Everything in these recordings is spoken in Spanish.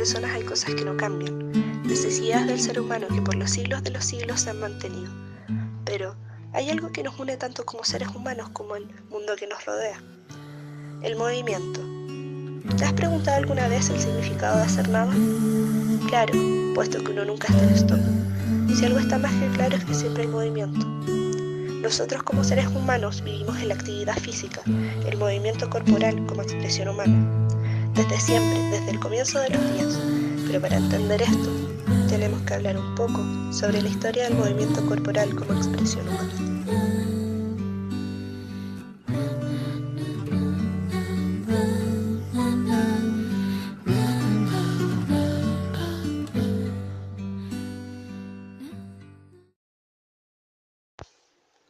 personas hay cosas que no cambian, necesidades del ser humano que por los siglos de los siglos se han mantenido. Pero hay algo que nos une tanto como seres humanos como el mundo que nos rodea: el movimiento. ¿Te has preguntado alguna vez el significado de hacer nada? Claro, puesto que uno nunca está en stop. Si algo está más que claro es que siempre hay movimiento. Nosotros como seres humanos vivimos en la actividad física, el movimiento corporal como expresión humana, desde siempre, desde el comienzo de los días. Pero para entender esto, tenemos que hablar un poco sobre la historia del movimiento corporal como expresión humana.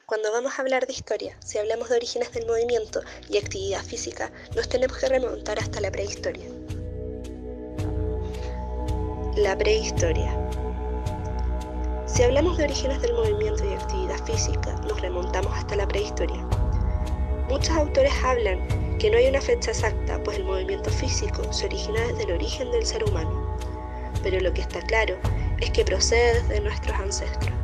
Cuando vamos a hablar de historia, si hablamos de orígenes del movimiento y actividad física, nos tenemos que remontar hasta la prehistoria. La prehistoria. Si hablamos de orígenes del movimiento y actividad física, nos remontamos hasta la prehistoria. Muchos autores hablan que no hay una fecha exacta, pues el movimiento físico se origina desde el origen del ser humano. Pero lo que está claro es que procede desde nuestros ancestros.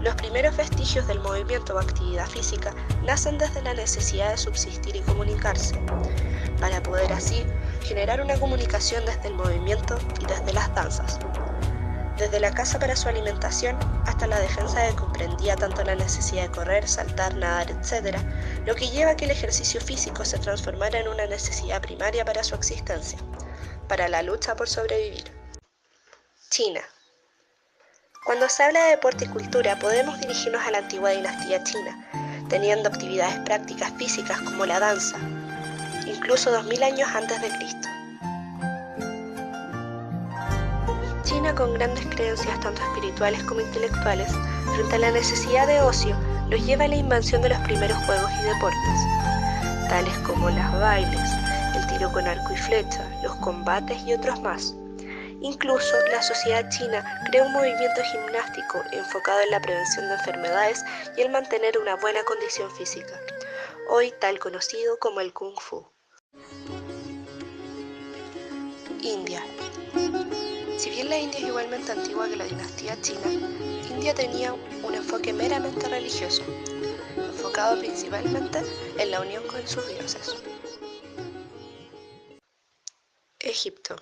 Los primeros vestigios del movimiento o actividad física nacen desde la necesidad de subsistir y comunicarse, para poder así generar una comunicación desde el movimiento y desde las danzas. Desde la caza para su alimentación hasta la defensa que comprendía tanto la necesidad de correr, saltar, nadar, etc., lo que lleva a que el ejercicio físico se transformara en una necesidad primaria para su existencia, para la lucha por sobrevivir. China. Cuando se habla de deporte y cultura, podemos dirigirnos a la antigua dinastía china, teniendo actividades prácticas físicas como la danza, incluso 2000 años antes de Cristo. China, con grandes creencias tanto espirituales como intelectuales, frente a la necesidad de ocio, los lleva a la invención de los primeros juegos y deportes, tales como los bailes, el tiro con arco y flecha, los combates y otros más. Incluso la sociedad china creó un movimiento gimnástico enfocado en la prevención de enfermedades y el mantener una buena condición física, hoy tal conocido como el Kung Fu. India. Si bien la India es igualmente antigua que la dinastía china, India tenía un enfoque meramente religioso, enfocado principalmente en la unión con sus dioses. Egipto.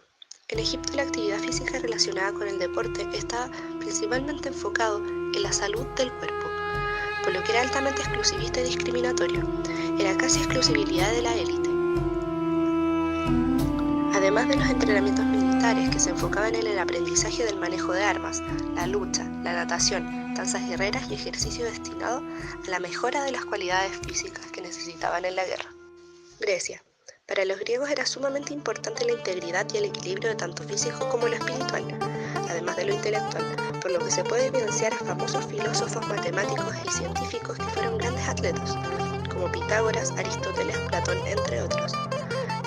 En Egipto la actividad física relacionada con el deporte estaba principalmente enfocado en la salud del cuerpo, por lo que era altamente exclusivista y discriminatorio. Era casi exclusividad de la élite. Además de los entrenamientos militares que se enfocaban en el aprendizaje del manejo de armas, la lucha, la natación, danzas guerreras y ejercicio destinado a la mejora de las cualidades físicas que necesitaban en la guerra. Grecia. Para los griegos era sumamente importante la integridad y el equilibrio de tanto físico como lo espiritual, además de lo intelectual, por lo que se puede evidenciar a famosos filósofos, matemáticos y científicos que fueron grandes atletas, como Pitágoras, Aristóteles, Platón, entre otros,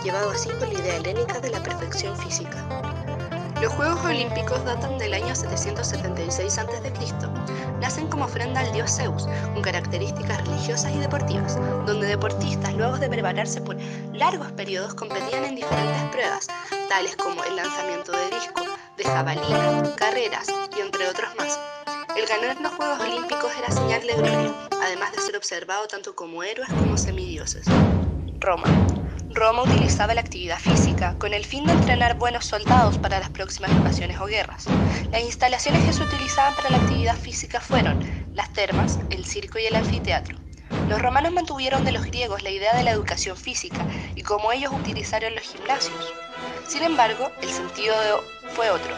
llevado así por la idea helénica de la perfección física. Los Juegos Olímpicos datan del año 776 a.C. Nacen como ofrenda al dios Zeus, con características religiosas y deportivas, donde deportistas, luego de prepararse por largos periodos, competían en diferentes pruebas, tales como el lanzamiento de disco, de jabalina, carreras y entre otros más. El ganar los Juegos Olímpicos era señal de gloria, además de ser observado tanto como héroes como semidioses. Roma. Roma utilizaba la actividad física con el fin de entrenar buenos soldados para las próximas invasiones o guerras. Las instalaciones que se utilizaban para la actividad física fueron las termas, el circo y el anfiteatro. Los romanos mantuvieron de los griegos la idea de la educación física y como ellos utilizaron los gimnasios. Sin embargo, el sentido fue otro.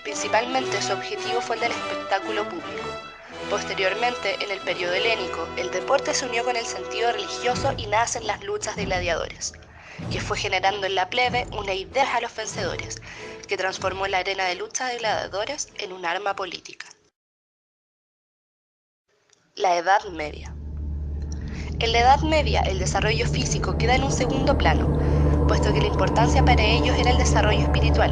Principalmente su objetivo fue el del espectáculo público. Posteriormente, en el periodo helénico, el deporte se unió con el sentido religioso y nacen las luchas de gladiadores, que fue generando en la plebe una idea a los vencedores, que transformó la arena de lucha de gladiadores en un arma política. La Edad Media. En la Edad Media, el desarrollo físico queda en un segundo plano, puesto que la importancia para ellos era el desarrollo espiritual.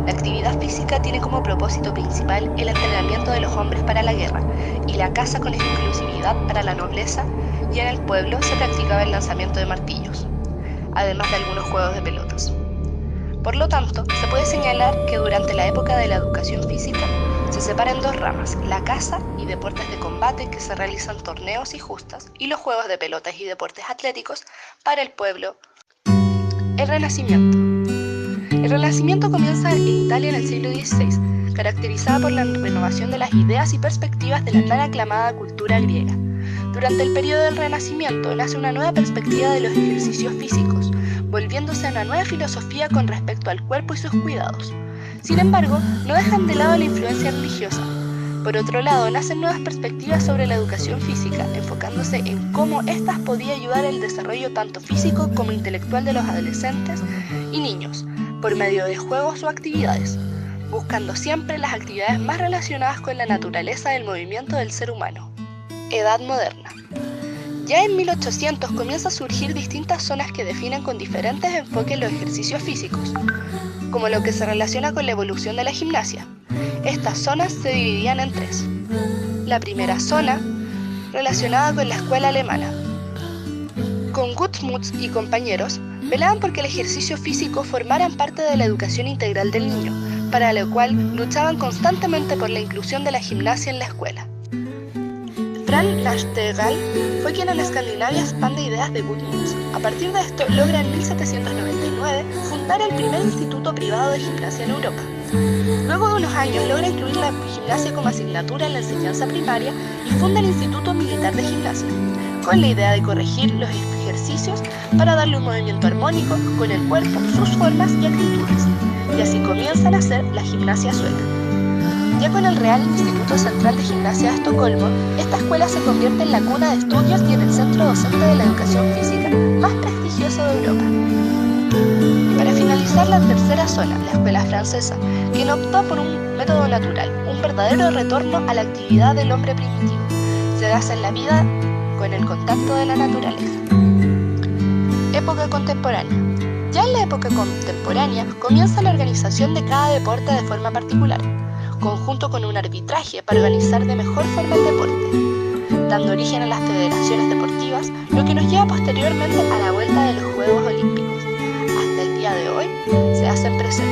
La actividad física tiene como propósito principal el entrenamiento de los hombres para la guerra y la caza con exclusividad para la nobleza, y en el pueblo se practicaba el lanzamiento de martillos, además de algunos juegos de pelotas. Por lo tanto, se puede señalar que durante la época de la educación física se separan dos ramas, la caza y deportes de combate, que se realizan torneos y justas, y los juegos de pelotas y deportes atléticos para el pueblo. El Renacimiento. El Renacimiento comienza en Italia en el siglo XVI, caracterizada por la renovación de las ideas y perspectivas de la tan aclamada cultura griega. Durante el periodo del Renacimiento nace una nueva perspectiva de los ejercicios físicos, volviéndose a una nueva filosofía con respecto al cuerpo y sus cuidados. Sin embargo, no dejan de lado la influencia religiosa. Por otro lado, nacen nuevas perspectivas sobre la educación física, enfocándose en cómo éstas podía ayudar al desarrollo tanto físico como intelectual de los adolescentes y niños, por medio de juegos o actividades, buscando siempre las actividades más relacionadas con la naturaleza del movimiento del ser humano. Edad moderna. Ya en 1800 comienza a surgir distintas zonas que definen con diferentes enfoques los ejercicios físicos, como lo que se relaciona con la evolución de la gimnasia. Estas zonas se dividían en tres. La primera zona, relacionada con la escuela alemana. Con Gutsmuth y compañeros, velaban porque el ejercicio físico formara parte de la educación integral del niño, para lo cual luchaban constantemente por la inclusión de la gimnasia en la escuela. Frank Nachtegaal fue quien en Escandinavia expande ideas de Gutsmuth. A partir de esto, logra en 1799 fundar el primer instituto privado de gimnasia en Europa. Luego de unos años logra incluir la gimnasia como asignatura en la enseñanza primaria y funda el Instituto Militar de Gimnasia, con la idea de corregir los ejercicios para darle un movimiento armónico con el cuerpo, sus formas y actitudes. Y así comienza a nacer la gimnasia sueca. Ya con el Real Instituto Central de Gimnasia de Estocolmo, esta escuela se convierte en la cuna de estudios y en el centro docente de la educación física más prestigioso de Europa. Y para finalizar, la tercera zona, la escuela francesa, quien optó por un método natural, un verdadero retorno a la actividad del hombre primitivo. Se basa en la vida con el contacto de la naturaleza. Época contemporánea. Ya en la época contemporánea comienza la organización de cada deporte de forma particular, conjunto con un arbitraje para organizar de mejor forma el deporte, dando origen a las federaciones deportivas, lo que nos lleva posteriormente a la vuelta de los Juegos Olímpicos. Hasta el día de hoy se hacen presentes.